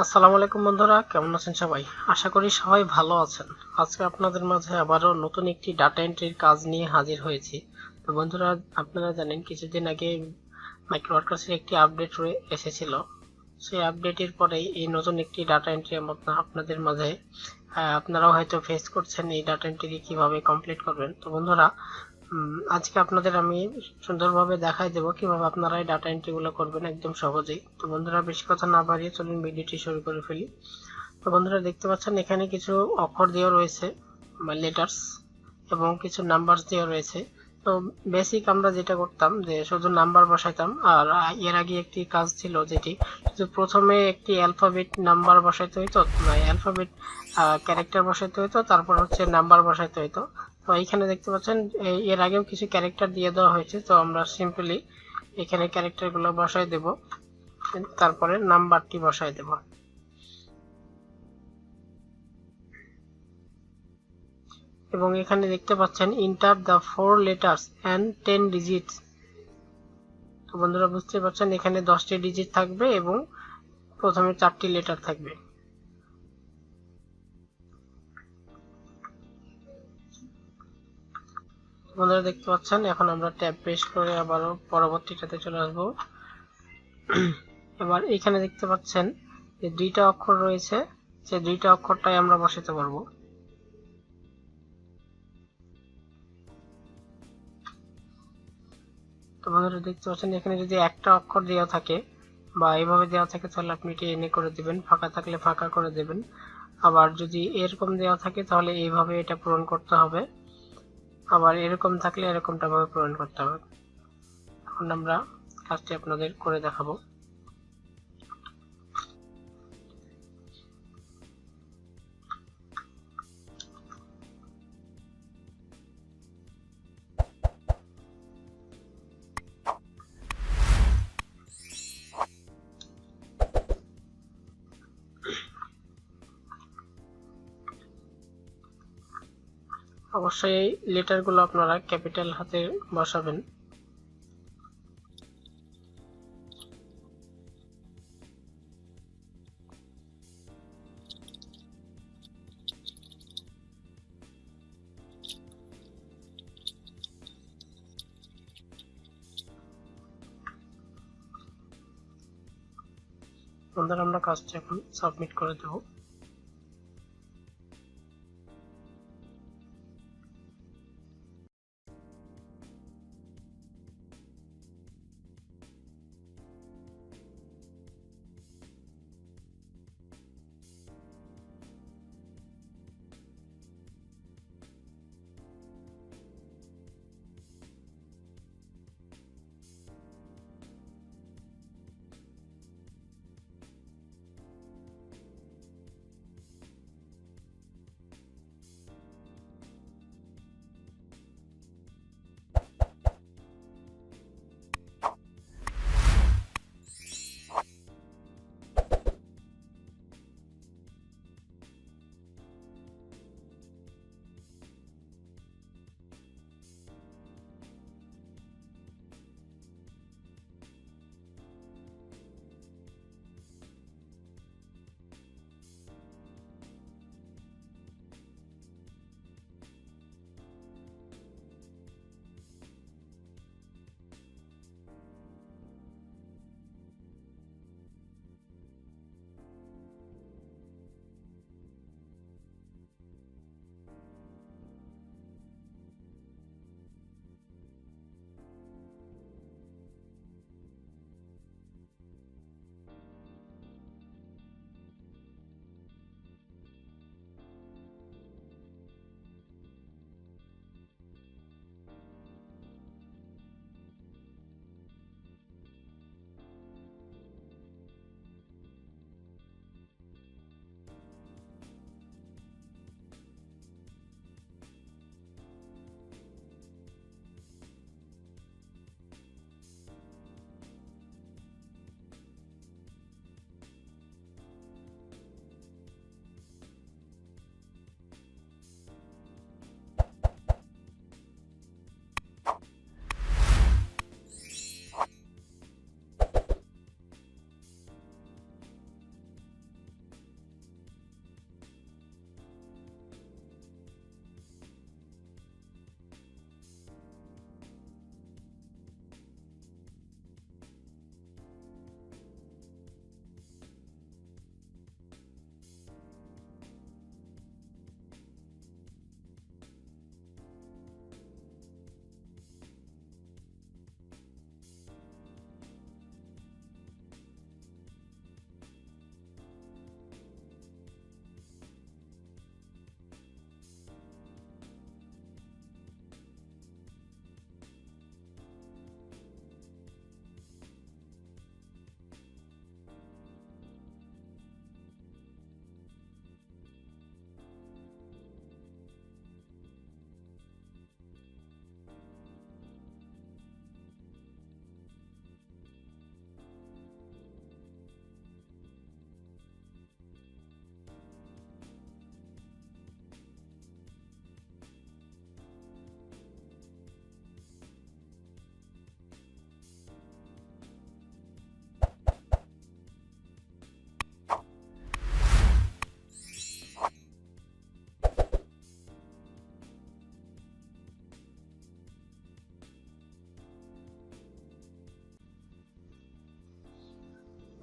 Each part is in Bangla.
আসসালামু আলাইকুম বন্ধুরা, কেমন আছেন সবাই? আশা করি সবাই ভালো আছেন। আজকে আপনাদের মাঝে আবারও নতুন একটি ডাটা এন্ট্রির কাজ নিয়ে হাজির হয়েছি। তো বন্ধুরা, আপনারা জানেন কিছুদিন আগে মাইক্রোওয়ার্কার্সের একটি আপডেট এসেছিল। সেই আপডেটের পরেই এই নতুন একটি ডাটা এন্ট্রি আপনাদের মাঝে আপনারাও হয়তো ফেস করছেন এই ডাটা এন্ট্রি কিভাবে কমপ্লিট করবেন। তো বন্ধুরা, আজকে আপনাদের আমি সুন্দরভাবে দেখাই দেবো কিভাবে আপনারা এই ডাটা এন্ট্রি গুলো করবেন একদম সহজেই। তো বন্ধুরা, বেশি কথা না বাড়িয়ে চলুন ভিডিওটি শুরু করে ফেলি। তো বন্ধুরা, দেখতে পাচ্ছেন এখানে কিছু অক্ষর দেওয়া রয়েছে বা লেটার্স, এবং কিছু নাম্বার দেওয়া রয়েছে। তো বেসিক আমরা যেটা করতাম যে শুধু নাম্বার বসাইতাম, আর এর আগে একটি কাজ ছিল যেটি শুধু প্রথমে একটি অ্যালফাবেট নাম্বার বসাইতে হইতো, অ্যালফাবেট ক্যারেক্টার বসাইতে হইতো, তারপর হচ্ছে নাম্বার বসাইতে হইতো। তো এইখানে দেখতে পাচ্ছেন এর আগেও কিছু ক্যারেক্টার দিয়ে দেওয়া হয়েছে। তো আমরা সিম্পলি এখানে ক্যারেক্টার গুলো বসাই দেব, তারপরে নাম্বারটি বসাই দেব। এবং এখানে দেখতে পাচ্ছেন enter the 4 letters and 10 digits. তো বন্ধুরা, বুঝতে পারছেন এখানে 10টি ডিজিট থাকবে এবং প্রথমে 4টি লেটার থাকবে। বন্ধুরা, দেখতে পাচ্ছেন এখন আমরা ট্যাব প্রেস করে আবারও পরবর্তীটাতে চলে আসবো। এবার এখানে দেখতে পাচ্ছেন যে দুইটা অক্ষর রয়েছে, সেই দুইটা অক্ষরটাই আমরা বসাতে পারবো। তো বন্ধুরা, দেখতে পাচ্ছেন এখানে যদি একটা অক্ষর দেওয়া থাকে বা এইভাবে দেওয়া থাকে তাহলে আপনি এটি এনে করে দিবেন, ফাঁকা থাকলে ফাঁকা করে দেবেন। আবার যদি এরকম দেওয়া থাকে তাহলে এইভাবে এটা পূরণ করতে হবে, আবার এরকম থাকলে এরকমটা ভাবে পূরণ করতে হবে। এখন আমরা কাজটি আপনাদের করে দেখাবো। অবশ্যই এই লেটারগুলো আপনারা ক্যাপিটাল হাতে বসাবেন। বন্ধুরা, আমরা কাজটি এখন সাবমিট করে দেব।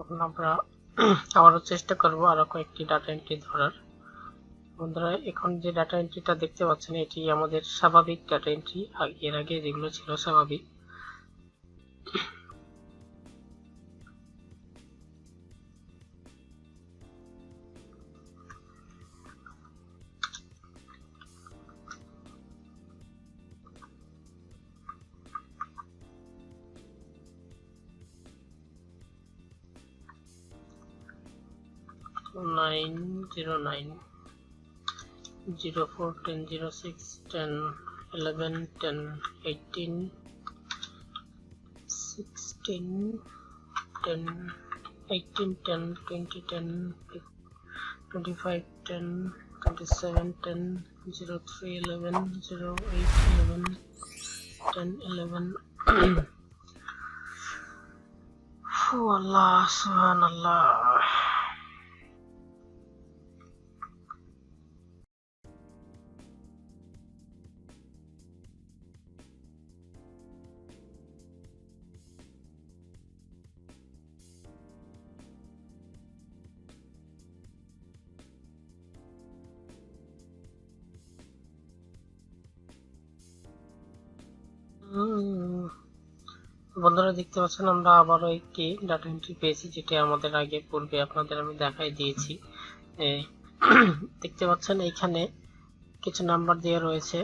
এখন আমরা আবারও চেষ্টা করব আরো কয়েকটি ডাটা এন্ট্রি ধরার। বন্ধুরা, এখন যে ডাটা এন্ট্রিটা দেখতে পাচ্ছেন এটি আমাদের স্বাভাবিক ডাটা এন্ট্রি, এর আগে যেগুলো ছিল স্বাভাবিক। Nine 04 10 06 10 11 10 18 16 10 18 10 20 10 25 10 27 10 03 11 08 11 10 11 Allah subhanallah। বন্ধুরা, দেখতে পাচ্ছেন আমরা আবারও একটি ডাটা এন্ট্রি পেয়েছি, যেটা আমাদের আগে পূর্বে আপনাদের আমি দেখাই দিয়েছি। দেখতে পাচ্ছেন এখানে কিছু নাম্বার দেওয়া রয়েছে,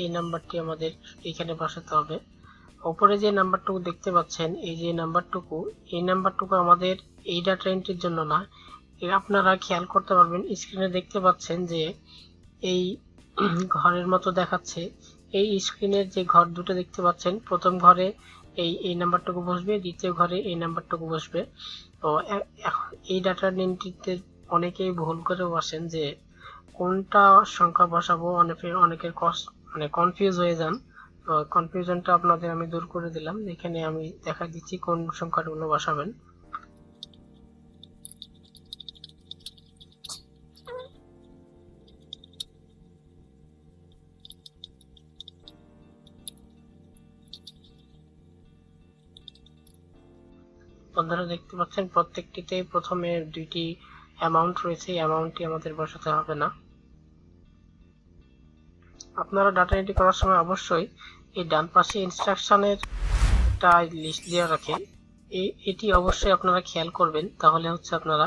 এই নাম্বারটি আমাদের এখানে বসাতে হবে। উপরে যে নাম্বারটুকু দেখতে পাচ্ছেন, এই যে নাম্বারটুকু আমাদের এই ডাটা এন্ট্রির জন্য না। আপনারা খেয়াল করতে পারবেন, স্ক্রিনে দেখতে পাচ্ছেন যে এই ঘরের মতো দেখাচ্ছে। এই স্ক্রিনের যে ঘর দুটো দেখতে পাচ্ছেন, প্রথম ঘরে এই নাম্বারটুকু বসবে, দ্বিতীয় ঘরে এই নাম্বারটুকু বসবে। তো এই ডাটা এন্ট্রিতে অনেকেই ভুল করে বসেন যে কোনটা সংখ্যা বসাবো, অনেকের কনফিউজ হয়ে যান। তো কনফিউশনটা আপনাদের আমি দূর করে দিলাম। এখানে আমি দেখা দিচ্ছি কোন সংখ্যাগুলো বসাবেন। বন্ধুরা, দেখতে পাচ্ছেন প্রত্যেকটিতে প্রথমে দুইটি অ্যামাউন্ট রয়েছে, অ্যামাউন্টটি আমাদের বসাতে হবে না। আপনারা ডাটা এন্ট্রি করার সময় অবশ্যই এই ডান পাশে ইনস্ট্রাকশনের একটা লিস্ট দিয়ে রাখেন, এটি অবশ্যই আপনারা খেয়াল করবেন, তাহলে হচ্ছে আপনারা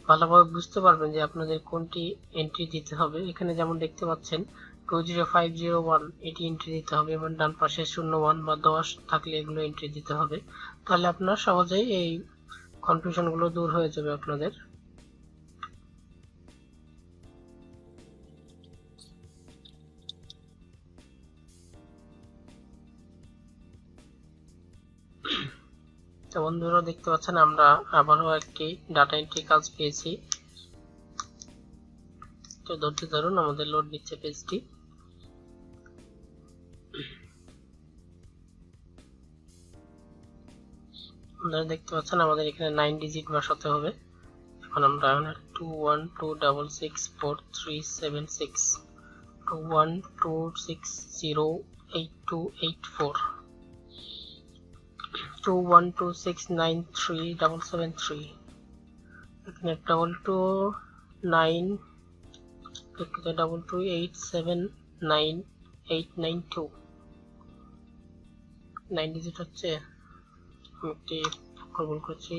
ভালোভাবে বুঝতে পারবেন যে আপনাদের কোনটি এন্ট্রি দিতে হবে। এখানে যেমন দেখতে পাচ্ছেন 20501 এটি এন্ট্রি দিতে হবে, এবং ডান পাশে 01 বা 10 থাকলে এগুলো এন্ট্রি দিতে হবে। তাহলে আপনারা সহজেই এই কনফিউশন গুলো দূর হয়ে যাবে আপনাদের। তো বন্ধুরা, দেখতে পাচ্ছেন আমরা আবারও একটি ডাটা এন্ট্রি কাজ পেয়েছি। তো ধৈর্য ধরুন, আমাদের লোড নিচ্ছে পেজটি। আপনারা দেখতে পাচ্ছেন আমাদের এখানে 9 ডিজিট বসাতে হবে। এখন আমরা 21266437 2126082824 2126937773 এখানে 229 22879 9 ডিজিট হচ্ছে, আমি একটি ভুল করছি।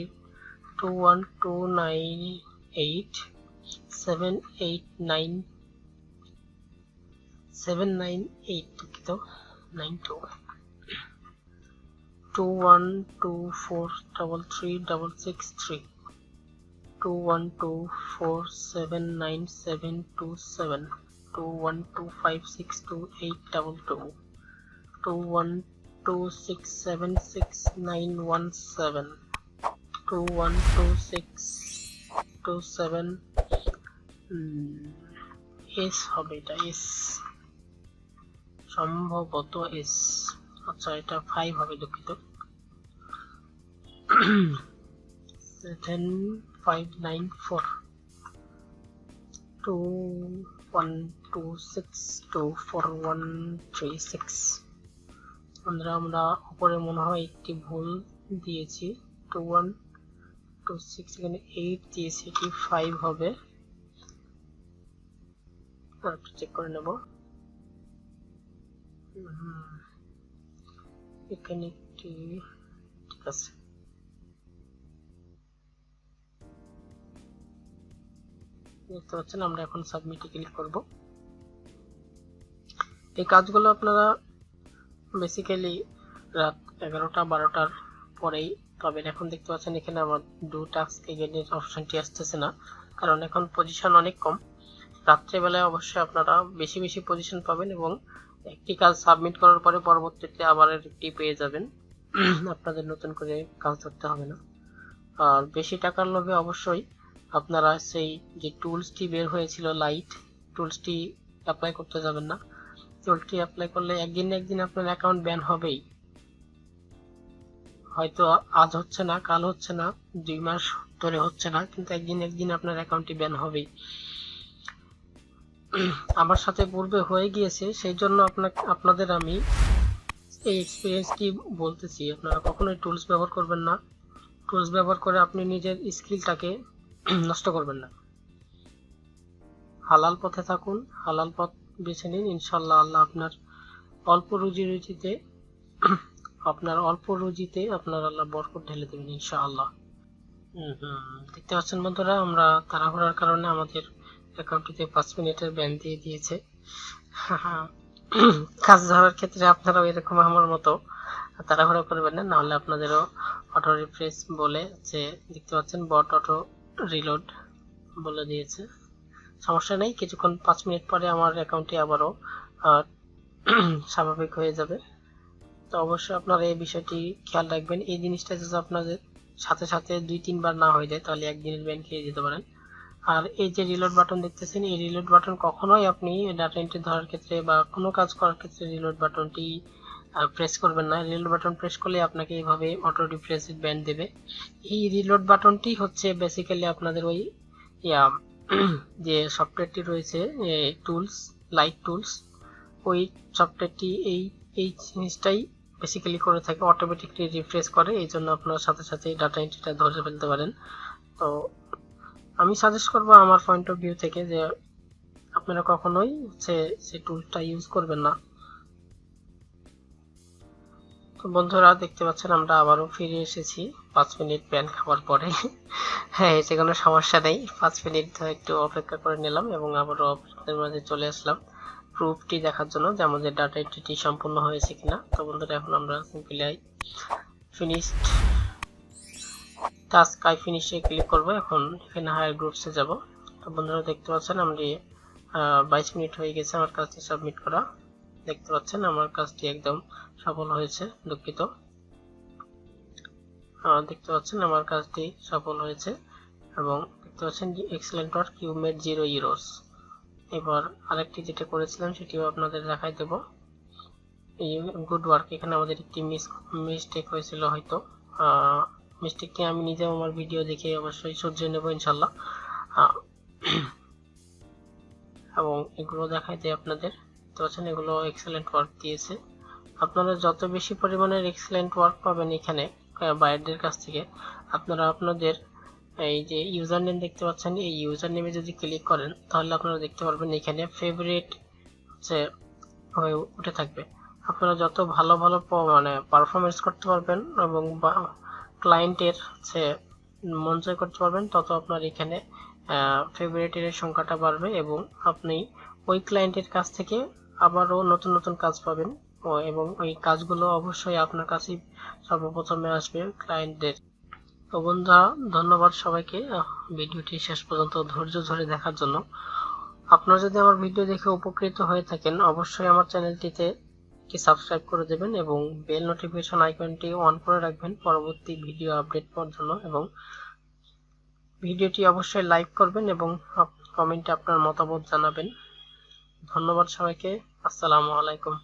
21298789798 দুঃখিত 92 2124336663 2124797727 21256282 2126766917 212627 এস হবে, এটা এস সম্ভবত এস। আচ্ছা, এটা 5 হবে, দুঃখিত। 7594 21262436 বন্ধুরা আমরা উপরে মনে হয় একটি ভুল দিয়েছি, 2126 এখানে 8 দিয়েছি, এটি 5 হবে। একটু চেক করে নেব। এখানে একটি ঠিক আছে। দেখতে পাচ্ছেন আমরা এখন সাবমিটে ক্লিক করব। এই কাজগুলো আপনারা বেসিক্যালি রাত 11টা-12টার পরেই পাবেন। এখন দেখতে পাচ্ছেন এখানে আমার ডু টাস্ক এগেইনের অপশনটি আসতেছে না, কারণ এখন পজিশন অনেক কম। রাত্রেবেলায় অবশ্যই আপনারা বেশি বেশি পজিশন পাবেন এবং একটি কাজ সাবমিট করার পরে পরবর্তীতে আবার একটি পেয়ে যাবেন। আপনাদের নতুন করে কাজ করতে হবে না। আর বেশি টাকার লোভে অবশ্যই আপনারা সেই যে টুলসটি বের হয়েছিল লাইট টুলসটি অ্যাপ্লাই করতে যাবেন না। টুলসটি অ্যাপ্লাই করলে একদিন না একদিন আপনার অ্যাকাউন্ট ব্যান হবেই। হয়তো আজ হচ্ছে না, কাল হচ্ছে না, 2 মাস ধরে হচ্ছে না, কিন্তু একদিন একদিন আপনার অ্যাকাউন্টটি ব্যান হবেই। আমার সাথে পূর্বে হয়ে গিয়েছে, সেই জন্য আপনাদের আমি এই এক্সপিরিয়েন্সটি বলতেছি। আপনারা কখনোই টুলস ব্যবহার করবেন না। টুলস ব্যবহার করে আপনি নিজের স্কিলটাকে নষ্ট করবেন না। হালাল পথে থাকুন, হালাল পথ বেছে নিন, ইনশাআল্লাহ আল্লাহ আপনার অল্প রুজিতে আপনার আল্লাহ বরকত ঢেলে দেবেন ইনশাআল্লাহ। দেখতে পাচ্ছেন বন্ধুরা, আমরা তাড়াহুড়ার কারণে আমাদের অ্যাকাউন্টটিতে 5 মিনিটের ব্যান দিয়ে দিয়েছে। কাজ ধরার ক্ষেত্রে আপনারাও এরকম আমার মতো তাড়াহুড়া করবেন না, নাহলে আপনাদেরও অটো রিফ্রেশ বলে যে দেখতে পাচ্ছেন বট অটো রিলোড বলে দিয়েছে। সমস্যা নেই, কিছুক্ষণ 5 মিনিট পরে আমার অ্যাকাউন্টটি আবারও স্বাভাবিক হয়ে যাবে। তো অবশ্যই আপনারা এই বিষয়টি খেয়াল রাখবেন। এই জিনিসটা যদি আপনাদের সাথে সাথে 2-3 বার না হয়ে যায় তাহলে একদিনের ব্যান খেয়ে যেতে পারেন। আর এই যে রিলোড বাটন দেখতেছেন, এই রিলোড বাটন কখনোই আপনি ডাটা এন্ট্রি ধরার ক্ষেত্রে বা কোনো কাজ করার ক্ষেত্রে রিলোড বাটনটি প্রেস করবেন না। রিলোড বাটন প্রেস করলে আপনাকে এইভাবে অটো রিফ্রেশ ব্যান দেবে। এই রিলোড বাটনটি হচ্ছে বেসিক্যালি আপনাদের ওই যে সফটওয়্যারটি রয়েছে টুলস লাইট টুলস, ওই সফটওয়্যারটি এই জিনিসটাই বেসিক্যালি করে থাকে, অটোমেটিকলি রিফ্রেশ করে। এই জন্য আপনার সাথে সাথে ডাটা এন্ট্রিটা ধরে ফেলতে পারেন। তো আমি সাজেস্ট করব আমার পয়েন্ট অফ ভিউ থেকে যে আপনারা কখনোই সেই টুলটা ইউজ করবেন না। তো বন্ধুরা দেখতে পাচ্ছেন আমরা আবারও ফিরে এসেছি 5 মিনিট ব্যান খাওয়ার পরে। হ্যাঁ, এতে কোনো সমস্যা নেই, 5 মিনিট একটু অপেক্ষা করে নিলাম এবং আবারও আপনাদের মাঝে চলে আসলাম প্রুফটি দেখার জন্য যে আমাদের ডাটা এন্ট্রিটি সম্পূর্ণ হয়েছে কিনা। তো বন্ধুরা এখন আমরা সিম্পলি ফিনিশড টাস্ক আই ফিনিশে ক্লিক করব। এখন এখানে হায়ার গ্রুপসে যাব। তো বন্ধুরা দেখতে পাচ্ছেন আমরা 22 মিনিট হয়ে গেছে আমার কাজটি সাবমিট করা। দেখতে পাচ্ছেন আমার কাজটি একদম সফল হয়েছে। দুঃখিত, দেখতে পাচ্ছেন আমার কাজটি সফল হয়েছে এবং দেখতে পাচ্ছেন যে excellent work, you made 0 euros. এবার আরেকটি যেটা করেছিলাম সেটিও আপনাদের দেখাই দেব। এই গুড ওয়ার্ক, এখানে আমাদের একটি মিস্টেক হয়েছিল, হয়তো মিস্টেকটি আমি নিজেও আমার ভিডিও দেখে অবশ্যই সহ্য নেব ইনশাল্লাহ। এবং এগুলো দেখাই দেয় আপনাদের। তো আছেন এগুলো এক্সেলেন্ট ওয়ার্ক দিয়েছে। আপনারা যত বেশি পরিমাণের এক্সেলেন্ট ওয়ার্ক পাবেন এখানে বায়ারদের কাছ থেকে, আপনারা আপনাদের এই যে ইউজার নেম দেখতে পাচ্ছেন, এই ইউজার নেমে যদি ক্লিক করেন তাহলে আপনারা দেখতে পারবেন এখানে ফেভারিট হয়ে উঠে থাকবে। আপনারা যত ভালো ভালো মানে পারফরমেন্স করতে পারবেন এবং ক্লায়েন্টের মন জয় করতে পারবেন, তত আপনার এখানে ফেভারিটের সংখ্যাটা বাড়বে এবং আপনি ওই ক্লায়েন্টের কাছ থেকে আবারও নতুন নতুন কাজ পাবেন এবং ওই কাজগুলো অবশ্যই আপনার কাছেই সর্বপ্রথমে আসবে ক্লায়েন্টদের। তো বন্ধুরা ধন্যবাদ সবাইকে ভিডিওটি শেষ পর্যন্ত ধৈর্য ধরে দেখার জন্য। আপনারা যদি আমার ভিডিও দেখে উপকৃত হয়ে থাকেন অবশ্যই আমার চ্যানেলটিতে সাবস্ক্রাইব করে দেবেন এবং বেল নোটিফিকেশন আইকনটি অন করে রাখবেন পরবর্তী ভিডিও আপডেট পাওয়ার জন্য, এবং ভিডিওটি অবশ্যই লাইক করবেন এবং কমেন্টে আপনার মতামত জানাবেন। ধন্যবাদ সবাইকে। আসসালামু আলাইকুম।